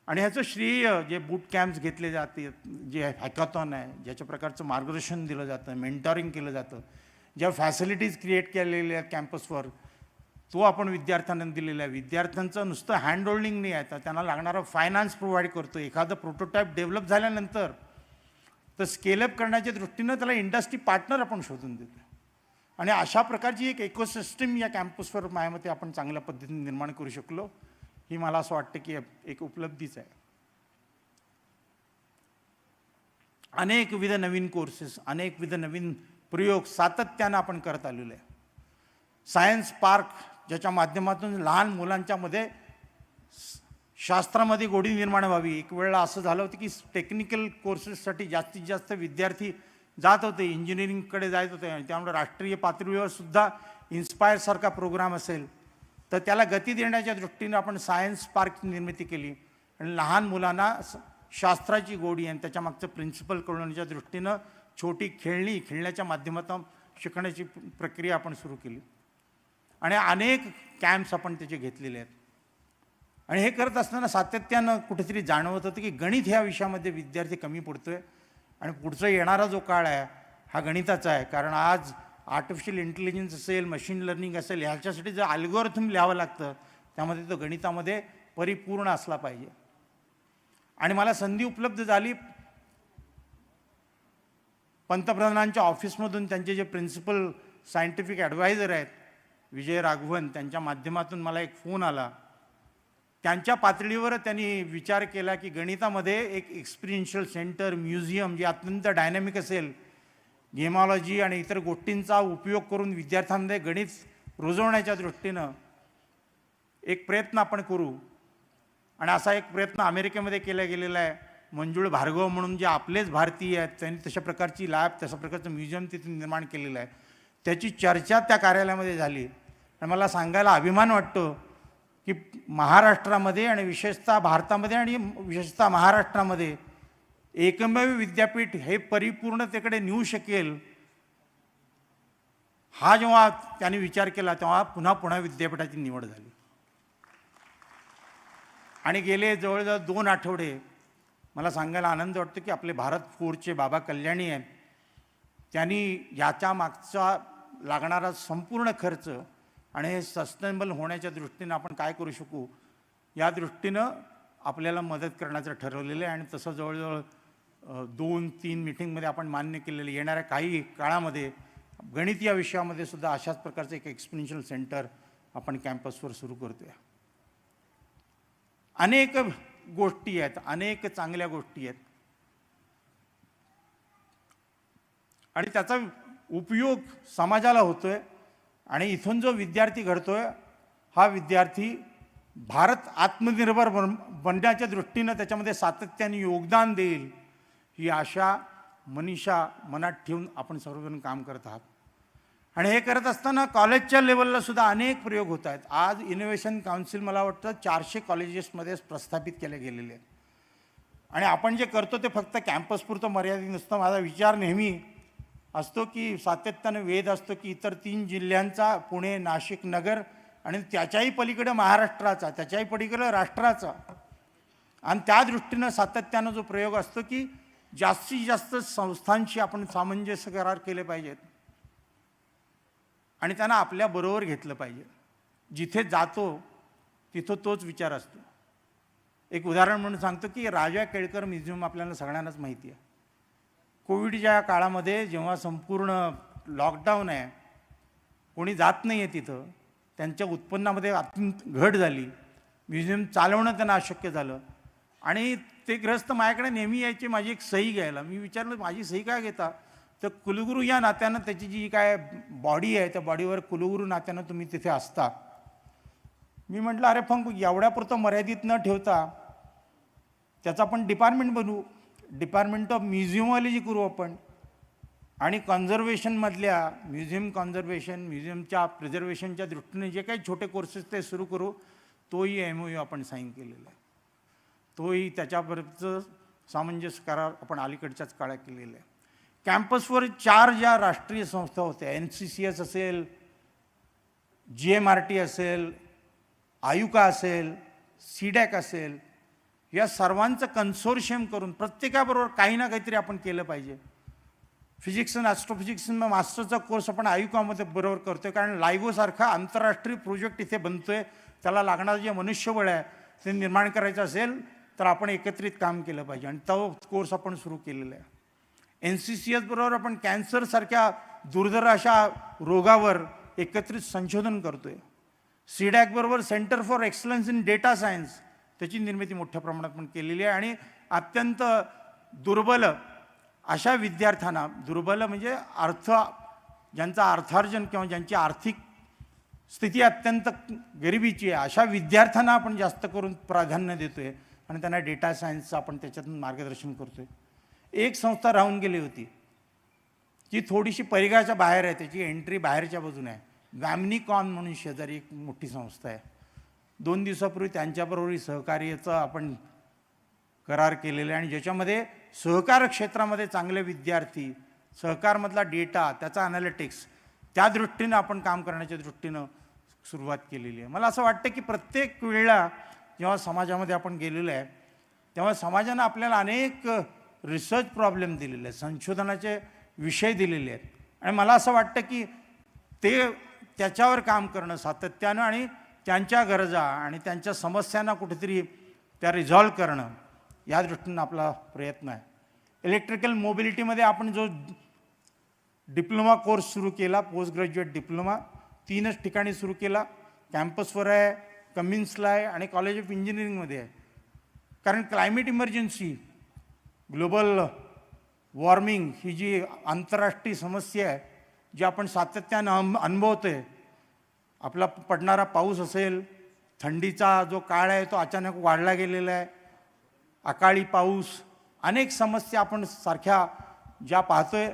आणि ह्याचं श्रेय जे बूट कॅम्प्स घेतले जाते, जे हॅकॅथॉन आहे, ज्याच्या प्रकारचं मार्गदर्शन दिलं जातं, मेंटॉरिंग केलं जातं, ज्या फॅसिलिटीज क्रिएट केलेल्या आहेत कॅम्पसवर, तो आपण विद्यार्थ्यांना दिलेला आहे. विद्यार्थ्यांचं नुसतं हँड होल्डिंग नाही आहे, तर त्यांना लागणारं फायनान्स प्रोव्हाइड करतो. एखादं प्रोटोटाईप डेव्हलप झाल्यानंतर तर स्केलअप करण्याच्या दृष्टीनं त्याला इंडस्ट्री पार्टनर आपण शोधून देतो. आणि अशा प्रकारची एक इकोसिस्टम या कॅम्पसवर माझ्या मते आपण चांगल्या पद्धतीने निर्माण करू शकलो, ही मला असं वाटतं की एक उपलब्धीच आहे. अनेकविध नवीन कोर्सेस, अनेकविध नवीन प्रयोग सातत्यानं आपण करत आलेलो आहे. सायन्स पार्क ज्याच्या माध्यमातून लहान मुलांच्यामध्ये शास्त्रामध्ये गोडी निर्माण व्हावी. एक वेळेला असं झालं होतं की टेक्निकल कोर्सेससाठी जास्तीत जास्त विद्यार्थी जात होते, इंजिनिअरिंगकडे जात होते. आणि त्यामुळे राष्ट्रीय पातळीवर सुद्धा इन्स्पायरसारखा प्रोग्राम असेल तर त्याला गती देण्याच्या दृष्टीनं आपण सायन्स पार्कची निर्मिती केली आणि लहान मुलांना शास्त्राची गोडी आणि त्याच्यामागचं प्रिन्सिपल कळवण्याच्या दृष्टीनं छोटी खेळण्याच्या माध्यमातून शिकण्याची प्रक्रिया आपण सुरू केली. आणि अनेक कॅम्प्स आपण त्याचे घेतलेले आहेत. आणि हे करत असताना सातत्यानं कुठेतरी जाणवत होतं की गणित ह्या विषयामध्ये विद्यार्थी कमी पडतो आहे आणि पुढचा येणारा जो काळ आहे हा गणिताचा आहे. कारण आज आर्टिफिशियल इंटेलिजन्स असेल, मशीन लर्निंग असेल, ह्याच्यासाठी जर अल्गोरिथम लिहावं लागतं, त्यामध्ये तो गणितामध्ये परिपूर्ण असला पाहिजे. आणि मला संधी उपलब्ध झाली पंतप्रधानांच्या ऑफिसमधून त्यांचे जे प्रिन्सिपल सायंटिफिक ॲडवायझर आहेत विजय राघवन, त्यांच्या माध्यमातून मला एक फोन आला. त्यांच्या पातळीवर त्यांनी विचार केला की गणितामध्ये एक एक्सपिरियन्शियल सेंटर, म्युझियम जे अत्यंत डायनॅमिक असेल, गेमॉलॉजी आणि इतर गोष्टींचा उपयोग करून विद्यार्थ्यांमध्ये गणित रुजवण्याच्या दृष्टीनं एक प्रयत्न आपण करू. आणि असा एक प्रयत्न अमेरिकेमध्ये केला गेलेला आहे. मंजुळ भार्गव म्हणून जे आपलेच भारतीय आहेत, त्यांनी तशा प्रकारची लॅब, तशा प्रकारचं म्युझियम तिथे निर्माण केलेलं आहे. त्याची चर्चा त्या कार्यालयामध्ये झाली. आणि मला सांगायला अभिमान वाटतो की महाराष्ट्रामध्ये आणि विशेषतः भारतामध्ये आणि विशेषतः महाराष्ट्रामध्ये एकमेव विद्यापीठ हे परिपूर्णतेकडे नेऊ शकेल, हा जेव्हा त्यांनी विचार केला तेव्हा पुन्हा विद्यापीठाची निवड झाली. आणि गेले जवळजवळ 2 आठवडे मला सांगायला आनंद वाटतो की आपले भारत फोर्सचे बाबा कल्याणी आहेत, त्यांनी याच्या मागचा लागणारा संपूर्ण खर्च आणि हे सस्टेनेबल होण्याच्या दृष्टीनं आपण काय करू शकू या दृष्टीनं आपल्याला मदत करण्याचं ठरवलेलं आहे. आणि तसं जवळजवळ 2-3 मीटिंगमध्ये आपण मान्य केलेलं. येणाऱ्या काही काळामध्ये गणित या विषयामध्ये सुद्धा अशाच प्रकारचं एक एक्सपिरियन्शियल सेंटर आपण कॅम्पसवर सुरू करतोय. अनेक गोष्टी आहेत, अनेक चांगल्या गोष्टी आहेत आणि त्याचा उपयोग समाजाला होतोय. आणि इथून जो विद्यार्थी घडतोय हा विद्यार्थी भारत आत्मनिर्भर बनण्याच्या दृष्टीनं त्याच्यामध्ये सातत्याने योगदान देईल, ही आशा मनीषा मनात ठेवून आपण सर्वजण काम करत आहात. आणि हे करत असताना कॉलेजच्या लेवलला सुद्धा अनेक प्रयोग होत आहेत. आज इनोव्हेशन काउन्सिल मला वाटतं 400 कॉलेजेसमध्ये प्रस्थापित केले गेलेले आहेत. आणि आपण जे करतो ते फक्त कॅम्पसपुरतं मर्यादित नसतं. माझा विचार नेहमी असतो की सातत्यानं वेध असतो की इतर 3 जिल्ह्यांचा, पुणे, नाशिक, नगर आणि त्याच्याही पलीकडे महाराष्ट्राचा, त्याच्याही पलीकडे राष्ट्राचा, आणि त्या दृष्टीनं सातत्यानं जो प्रयोग असतो की जास्तीत जास्त संस्थांशी आपण सामंजस्य करार केले पाहिजेत आणि त्यांना आपल्याबरोबर घेतलं पाहिजे. जिथे जातो तिथं तोच विचार असतो. एक उदाहरण म्हणून सांगतो की राजा केळकर म्युझियम आपल्याला सगळ्यांनाच माहिती आहे. कोविडच्या काळामध्ये जेव्हा संपूर्ण लॉकडाऊन आहे, कोणी जात नाही आहे तिथं, त्यांच्या उत्पन्नामध्ये अत्यंत घट झाली, म्युझियम चालवणं त्यांना अशक्य झालं आणि ते ग्रस्त माझ्याकडे नेहमी यायचे माझी एक सही घ्यायला. मी विचारलं माझी सही काय घेता, तर कुलगुरू या नात्यानं त्याची जी काय बॉडी आहे त्या बॉडीवर कुलगुरू नात्यानं तुम्ही तिथे असता. मी म्हटलं अरे पण एवढ्यापुरतं मर्यादित न ठेवता त्याचं आपण डिपार्टमेंट बनवू, डिपार्टमेंट ऑफ म्युझियमॉलॉजी करू आपण आणि कॉन्झर्वेशनमधल्या म्युझियम कॉन्झर्वेशन, म्युझियमच्या प्रिझर्वेशनच्या दृष्टीने जे काही छोटे कोर्सेस ते सुरू करू. तोही MOU आपण साईन केलेला आहे. तोही त्याच्याबरोबरचं सामंजस्य करार आपण अलीकडच्याच काळात केलेला आहे. कॅम्पसवर 4 ज्या राष्ट्रीय संस्था होत्या, NCCS असेल, GMRT असेल, आयुका असेल, CDAC असेल, या सर्वांचं कन्सोर्शियम करून प्रत्येकाबरोबर काही ना काहीतरी आपण केलं पाहिजे. फिजिक्स आणि ॲस्ट्रोफिजिक्स मास्टरचा कोर्स आपण आयुकामध्ये बरोबर करतो आहे, कारण लायगोसारखा आंतरराष्ट्रीय प्रोजेक्ट इथे बनतो आहे. त्याला लागणारं जे मनुष्यबळ आहे ते निर्माण करायचं असेल तर आपण एकत्रित काम केलं पाहिजे आणि तो कोर्स आपण सुरू केलेला आहे. NCCS बरोबर आपण कॅन्सरसारख्या दुर्धर अशा रोगावर एकत्रित संशोधन करतो आहे. CDAC बरोबर centre for excellence in data science त्याची निर्मिती मोठ्या प्रमाणात पण केलेली आहे आणि अत्यंत दुर्बल अशा विद्यार्थ्यांना, दुर्बल म्हणजे ज्यांचं अर्थार्जन किंवा ज्यांची आर्थिक स्थिती अत्यंत गरिबीची आहे अशा विद्यार्थ्यांना आपण जास्त करून प्राधान्य देतो आहे आणि त्यांना डेटा सायन्सचं आपण त्याच्यातून मार्गदर्शन करतो आहे. एक संस्था राहून गेली होती जी थोडीशी परिघाच्या बाहेर आहे, त्याची एंट्री बाहेरच्या बाजूने आहे. वॅमनिकॉन म्हणून शेजारी एक मोठी संस्था आहे. 2 दिवसापूर्वी त्यांच्याबरोबरही सहकार्याचं आपण करार केलेला आहे आणि ज्याच्यामध्ये सहकार क्षेत्रामध्ये चांगले विद्यार्थी, सहकारमधला डेटा, त्याचा ॲनालिटिक्स, त्या दृष्टीनं आपण काम करण्याच्या दृष्टीनं सुरुवात केलेली आहे. मला असं वाटतं की प्रत्येक वेळेला जेव्हा समाजामध्ये आपण गेलेलो आहे तेव्हा समाजानं आपल्याला अनेक रिसर्च प्रॉब्लेम दिलेले आहेत, संशोधनाचे विषय दिलेले आहेत आणि मला असं वाटतं की त्याच्यावर काम करणं सातत्यानं आणि त्यांच्या गरजा आणि त्यांच्या समस्यांना कुठेतरी त्या रिझॉल्व करणं या दृष्टीनं आपला प्रयत्न आहे. इलेक्ट्रिकल मोबिलिटीमध्ये आपण जो डिप्लोमा कोर्स सुरू केला, पोस्ट ग्रॅज्युएट डिप्लोमा 3च ठिकाणी सुरू केला. कॅम्पसवर आहे, कमिन्सला आहे आणि कॉलेज ऑफ इंजिनिअरिंगमध्ये आहे. कारण क्लायमेट इमर्जन्सी, ग्लोबल वॉर्मिंग ही जी आंतरराष्ट्रीय समस्या आहे जी आपण सातत्यानं अनुभवतो आहे, आपला पडणारा पाऊस असेल, थंडीचा जो काळ आहे तो अचानक वाढला गेलेला आहे, अकाळी पाऊस, अनेक समस्या आपण सारख्या ज्या पाहतोय,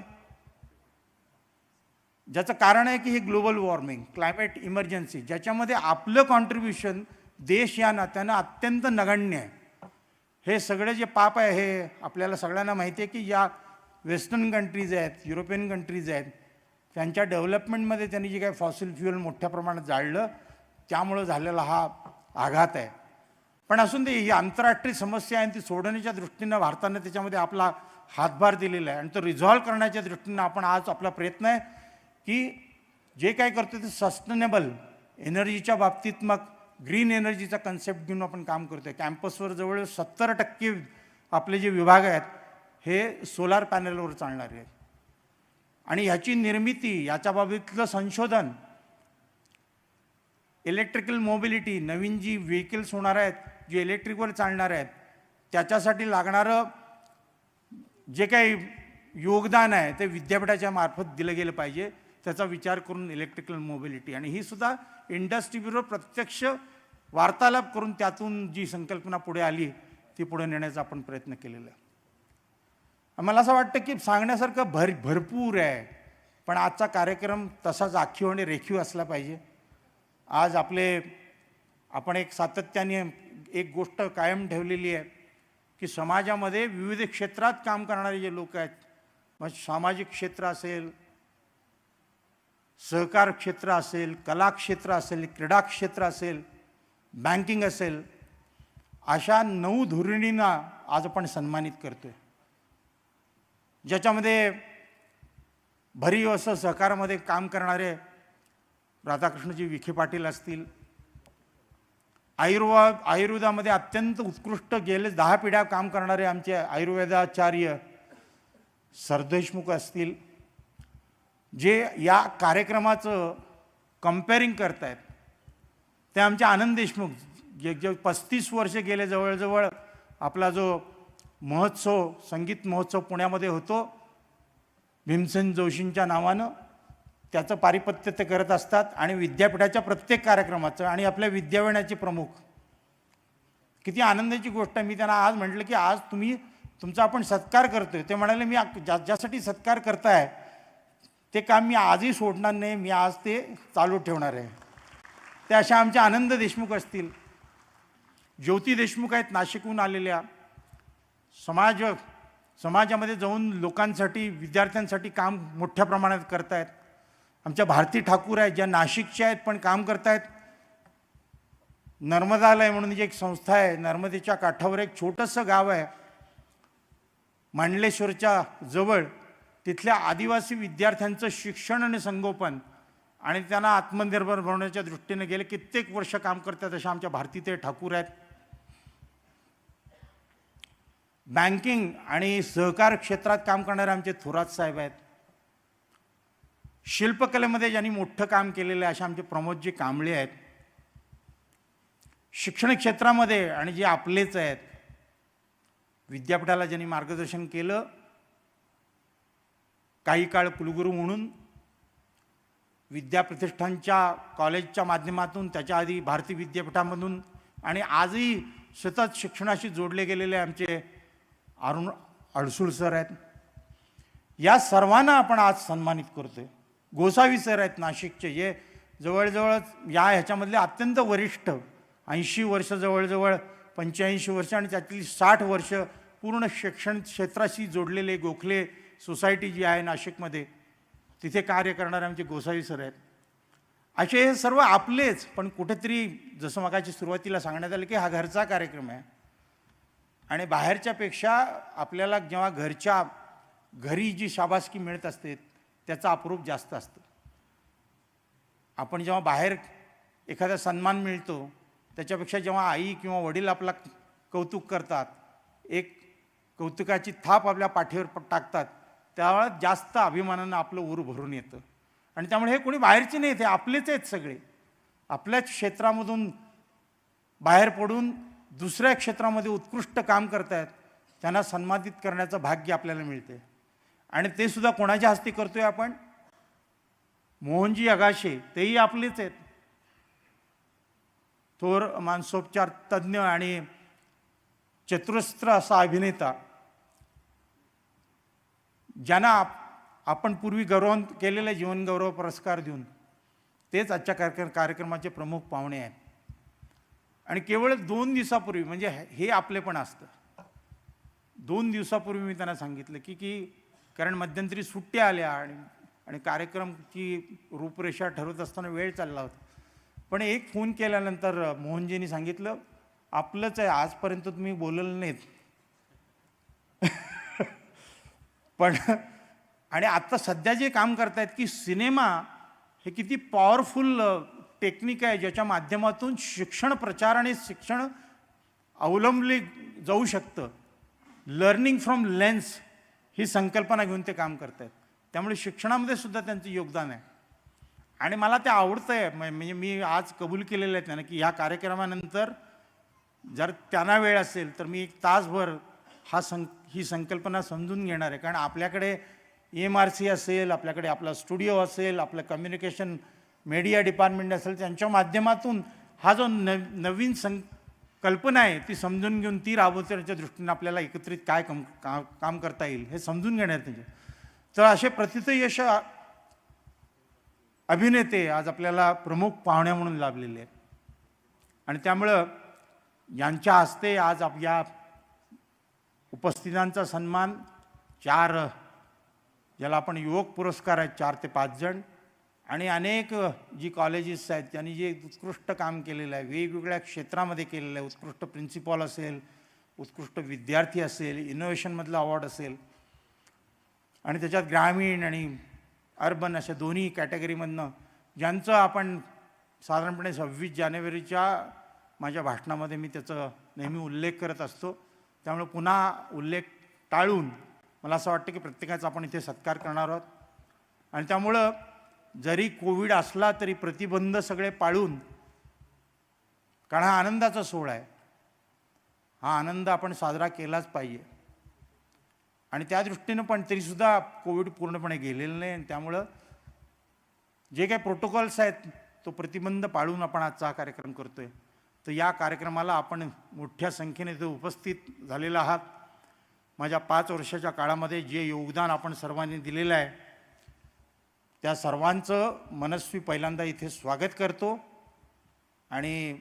ज्याचं कारण आहे की हे ग्लोबल वॉर्मिंग, क्लायमेट इमर्जन्सी, ज्याच्यामध्ये आपलं कॉन्ट्रीब्युशन देश या नात्यानं अत्यंत नगण्य आहे. हे सगळे जे पाप आहे हे आपल्याला सगळ्यांना माहिती आहे की या वेस्टर्न कंट्रीज आहेत, युरोपियन कंट्रीज आहेत, त्यांच्या डेव्हलपमेंटमध्ये त्यांनी जे काही फॉसिल फ्युएल मोठ्या प्रमाणात जाळलं त्यामुळं झालेला हा आघात आहे. पण असून दे, ही आंतरराष्ट्रीय समस्या आहे आणि ती सोडवण्याच्या दृष्टीनं भारतानं त्याच्यामध्ये आपला हातभार दिलेला आहे आणि तो रिझॉल्व करण्याच्या दृष्टीनं आपण आज आपला प्रयत्न आहे की जे काय करतो ते सस्टेनेबल एनर्जीच्या बाबतीत मग ग्रीन एनर्जीचा कन्सेप्ट घेऊन आपण काम करतो आहे. कॅम्पसवर जवळ 70% आपले जे विभाग आहेत हे सोलार पॅनलवर चालणारे आहेत आणि ह्याची निर्मिती, याच्या बाबतीतलं संशोधन, इलेक्ट्रिकल मोबिलिटी, नवीन जी व्हेकल्स होणार आहेत जे इलेक्ट्रिकवर चालणार आहेत त्याच्यासाठी लागणारं जे काही योगदान आहे ते विद्यापीठाच्या मार्फत दिलं गेलं पाहिजे, त्याचा विचार करून इलेक्ट्रिकल मोबिलिटी आणि ही सुद्धा इंडस्ट्रीबरोबर प्रत्यक्ष वार्तालाप करून त्यातून जी संकल्पना पुढे आली ती पुढे नेण्याचा आपण प्रयत्न केलेला आहे. मला असं वाटतं की सांगण्यासारखं भरपूर आहे, पण आजचा कार्यक्रम तसाच आखीव आणि रेखीव असला पाहिजे. आज आपण एक सातत्याने एक गोष्ट कायम ठेवलेली आहे की समाजामध्ये विविध क्षेत्रात काम करणारे जे लोक आहेत, मग सामाजिक क्षेत्र असेल, सहकार क्षेत्र असेल, कला क्षेत्र असेल, क्रीडा क्षेत्र असेल, बँकिंग असेल, अशा 9 धुरिणींना आज आपण सन्मानित करतो आहे, ज्याच्यामध्ये भरीव असं सहकारामध्ये काम करणारे राधाकृष्णजी विखे पाटील असतील, आयुर्वेदामध्ये अत्यंत उत्कृष्ट गेले 10 पिढ्या काम करणारे आमचे आयुर्वेदाचार्य सरदेशमुख असतील, जे या कार्यक्रमाचं कंपेअरिंग करतायत, ते आमचे आनंद देशमुख जे 35 वर्ष गेले जवळजवळ आपला जो महोत्सव, संगीत महोत्सव पुण्यामध्ये होतो भीमसेन जोशींच्या नावानं, त्याचं पारिपत्य ते करत असतात आणि विद्यापीठाच्या प्रत्येक कार्यक्रमाचं आणि आपल्या विद्याविण्याचे प्रमुख. किती आनंदाची गोष्ट आहे. मी त्यांना आज म्हटलं की आज तुमचा आपण सत्कार करतोय. ते म्हणाले मी ज्यासाठी सत्कार करताय ते काम मी आजही सोडणार नाही, मी आज ते चालू ठेवणार आहे. ते अशा आमचे आनंद देशमुख असतील, ज्योती देशमुख आहेत नाशिकहून आलेल्या, समाजामध्ये जाऊन लोकांसाठी विद्यार्थ्यांसाठी काम मोठ्या प्रमाणात करतायत. आमच्या भारती ठाकूर आहेत, ज्या नाशिकच्या आहेत पण काम करतायत. नर्मदालय म्हणून जी एक संस्था आहे, नर्मदेच्या काठावर एक छोटंसं गाव आहे मांडलेश्वरच्या जवळ, तिथल्या आदिवासी विद्यार्थ्यांचं शिक्षण आणि संगोपन आणि त्यांना आत्मनिर्भर बनवण्याच्या दृष्टीने गेले कित्येक वर्ष काम करतात. अशा आमच्या भारतीताई ठाकूर आहेत. बँकिंग आणि सहकार क्षेत्रात काम करणारे आमचे थोरात साहेब आहेत. शिल्पकलेमध्ये ज्यांनी मोठं काम केलेलं आहे अशा आमचे प्रमोदजी कांबळे आहेत. शिक्षण क्षेत्रामध्ये आणि जे आपलेच आहेत, विद्यापीठाला ज्यांनी मार्गदर्शन केलं, काही काळ कुलगुरू म्हणून विद्याप्रतिष्ठानच्या कॉलेजच्या माध्यमातून, त्याच्या आधी भारती विद्यापीठामधून आणि आजही सतत शिक्षणाशी जोडले गेलेले आमचे अरुण अडसूळ सर आहेत. या सर्वांना आपण आज सन्मानित करतोय. गोसावी सर आहेत नाशिकचे, जे जवळजवळ ह्याच्यामधले अत्यंत वरिष्ठ, 80 वर्ष, जवळजवळ 85 वर्ष आणि त्यातली 60 वर्ष पूर्ण शिक्षण क्षेत्राशी जोडलेले गोखले सोसायटी जी आहे नाशिकमध्ये, तिथे कार्य करणारे आमचे गोसावी सर आहेत. असे हे सर्व आपलेच, पण कुठेतरी जसं मगाची सुरुवातीला सांगण्यात आलं की हा घरचा कार्यक्रम आहे आणि बाहेरच्यापेक्षा आपल्याला जेव्हा घरी जी शाबासकी मिळत असते त्याचा अप्रूप जास्त असतं. आपण जेव्हा बाहेर एखादा सन्मान मिळतो त्याच्यापेक्षा जेव्हा आई किंवा वडील आपला कौतुक करतात, एक कौतुकाची थाप आपल्या पाठीवर टाकतात, त्यावेळेस जास्त अभिमानानं आपलं उर भरून येतं. आणि त्यामुळे हे कोणी बाहेरचे नाहीत, हे आपलेच आहेत सगळे. आपल्याच क्षेत्रामधून बाहेर पडून दुसऱ्या क्षेत्रामध्ये उत्कृष्ट काम करतायत, त्यांना सन्मानित करण्याचं भाग्य आपल्याला मिळते. आणि ते सुद्धा कोणाच्या हस्ते करतोय आपण? मोहनजी अगाशे, तेही आपलेच आहेत. थोर मानसोपचार तज्ज्ञ आणि चतुरस्त्र असा अभिनेता, ज्यांना आपण पूर्वी गौरव केलेला जीवनगौरव पुरस्कार देऊन, तेच आजच्या कार्यक्रमाचे प्रमुख पाहुणे आहेत. आणि केवळ 2 दिवसापूर्वी, म्हणजे हे आपले पण असतं, 2 दिवसापूर्वी मी त्यांना सांगितलं की कारण मध्यंतरी सुट्ट्या आल्या आणि कार्यक्रमची रूपरेषा ठरवत असताना वेळ चालला होता, पण एक फोन केल्यानंतर मोहनजींनी सांगितलं, आपलंच आहे, आजपर्यंत तुम्ही बोललं नाहीत पण आणि आत्ता सध्या जे काम करतायत की सिनेमा हे किती पॉवरफुल टेक्निक आहे, ज्याच्या माध्यमातून शिक्षण प्रचार आणि शिक्षण अवलंबले जाऊ शकतं. लर्निंग फ्रॉम लेन्स ही संकल्पना घेऊन ते काम करतायत. त्यामुळे शिक्षणामध्ये सुद्धा त्यांचं योगदान आहे आणि मला ते आवडतं आहे. म्हणजे मी आज कबूल केलेलं आहे त्यांना की ह्या कार्यक्रमानंतर जर त्यांना वेळ असेल तर मी 1 तासभर ही संकल्पना समजून घेणार आहे. कारण आपल्याकडे EMRC असेल, आपल्याकडे आपला स्टुडिओ असेल, आपलं कम्युनिकेशन मीडिया डिपार्टमेंट असेल, त्यांच्या माध्यमातून हा जो नवीन कल्पना आहे ती समजून घेऊन ती राबवण्याच्या दृष्टीने आपल्याला एकत्रित काय काम करता येईल हे समजून घेण्यात येईल. तर असे प्रथितयश अभिनेते आज आपल्याला प्रमुख पाहुणे म्हणून लाभलेले आहेत आणि त्यामुळं यांच्या हस्ते आज या उपस्थितांचा सन्मान 4 ज्याला आपण युवक पुरस्कार आहेत 4 ते 5 जण आणि अनेक जी कॉलेजेस आहेत त्यांनी जे उत्कृष्ट काम केलेलं आहे, वेगवेगळ्या क्षेत्रामध्ये केलेलं आहे, उत्कृष्ट प्रिन्सिपॉल असेल, उत्कृष्ट विद्यार्थी असेल, इनोव्हेशनमधलं अवॉर्ड असेल आणि त्याच्यात ग्रामीण आणि अर्बन अशा दोन्ही कॅटेगरीमधनं ज्यांचं आपण साधारणपणे 26 जानेवारीच्या माझ्या भाषणामध्ये मी त्याचा नेहमी उल्लेख करत असतो, त्यामुळे पुन्हा उल्लेख टाळून मला असं वाटतं की प्रत्येकाचा आपण इथे सत्कार करणार आहोत. आणि त्यामुळं जरी कोविड असला तरी प्रतिबंध सगळे पाळून, कारण हा आनंदाचा सोहळा आहे, हा आनंद आपण साजरा केलाच पाहिजे. आणि त्या दृष्टीनं पण तरीसुद्धा कोविड पूर्णपणे गेलेलं नाही. आणि त्यामुळं जे काही प्रोटोकॉल्स आहेत तो प्रतिबंध पाळून आपण आजचा हा कार्यक्रम करतो आहे. तर या कार्यक्रमाला आपण मोठ्या संख्येने इथे उपस्थित झालेला आहात. माझ्या 5 वर्षाच्या काळामध्ये जे योगदान आपण सर्वांनी दिलेलं आहे त्या सर्वांचं मनस्वी पहिल्यांदा इथे स्वागत करतो. आणि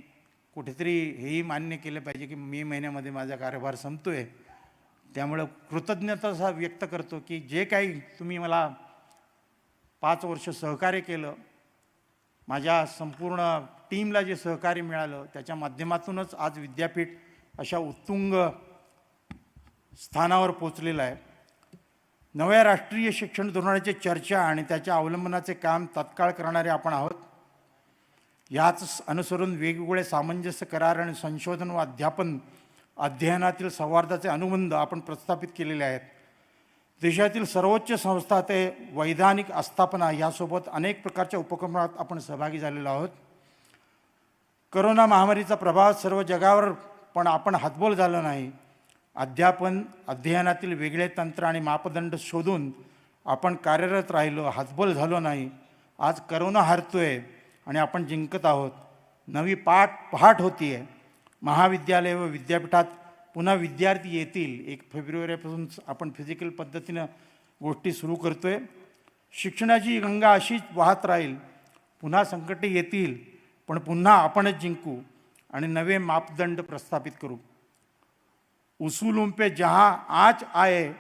कुठेतरी हेही मान्य केलं पाहिजे की मे महिन्यामध्ये माझा कार्यभार संपतो आहे, त्यामुळं कृतज्ञता व्यक्त करतो की जे काही तुम्ही मला 5 वर्ष सहकार्य केलं, माझ्या संपूर्ण टीमला जे सहकार्य मिळालं त्याच्या माध्यमातूनच आज विद्यापीठ अशा उत्तुंग स्थानावर पोचलेलं आहे. नव्या राष्ट्रीय शिक्षण धोरणाची चर्चा आणि त्याच्या अवलंबनाचे काम तत्काळ करणारे आपण आहोत. याच अनुसरून वेगवेगळे सामंजस्य करार आणि संशोधन व अध्ययनातील संवादाचे अनुबंध आपण प्रस्थापित केलेले आहेत. देशातील सर्वोच्च संस्था ते वैधानिक आस्थापना यासोबत अनेक प्रकारच्या उपक्रमात आपण सहभागी झालेलो आहोत. कोरोना महामारीचा प्रभाव सर्व जगावर, पण आपण हातबोल झालो नाही. अध्ययनातील वेगळे तंत्र आणि मापदंड शोधून आपण कार्यरत राहिलो, हातबोल झालो नाही. आज कोरोना हरतोय आणि आपण जिंकत आहोत. नवी पहाट होती आहे. महाविद्यालय व विद्यापीठात पुन्हा विद्यार्थी येतील. 1 फेब्रुवारीपासून आपण फिजिकल पद्धतीनं गोष्टी सुरू करतो आहे. शिक्षणाची गंगा अशीच वाहत राहील. पुन्हा संकटे येतील, पण पुन्हा आपणच जिंकू आणि नवे मापदंड प्रस्थापित करू. उसूलों पे जहाँ आँच आए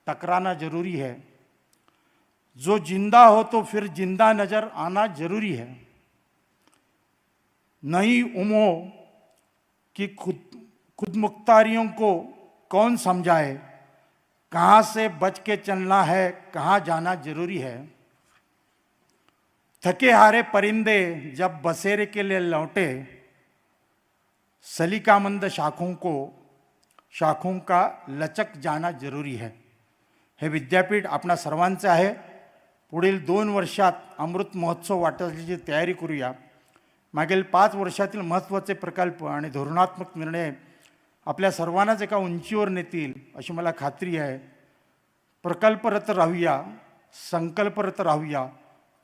टकराना जरूरी है. जो जिंदा हो तो फिर जिंदा नजर आना जरूरी है. नई उम्रों की खुदमुख्तारियों को कौन समझाए. कहाँ से बच के चलना है, कहाँ जाना जरूरी है. थके हारे परिंदे जब बसेरे के लिए लौटे, सलीकामंद शाखों का लचक जाना जरूरी है. हे विद्यापीठ आपणा सर्वांचे आहे. पुढील 2 वर्षात अमृत महोत्सव वाटण्याची तयारी करूया. मागील 5 वर्षातील महत्त्वाचे प्रकल्प आणि धोरणात्मक निर्णय आपल्या सर्वांनाच एका उंचीवर नेतील अशी मला खात्री आहे. प्रकल्परत राहूया, संकल्परत राहूया.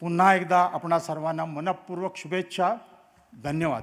पुन्हा एकदा आपणा सर्वांना मनपूर्वक शुभेच्छा. धन्यवाद.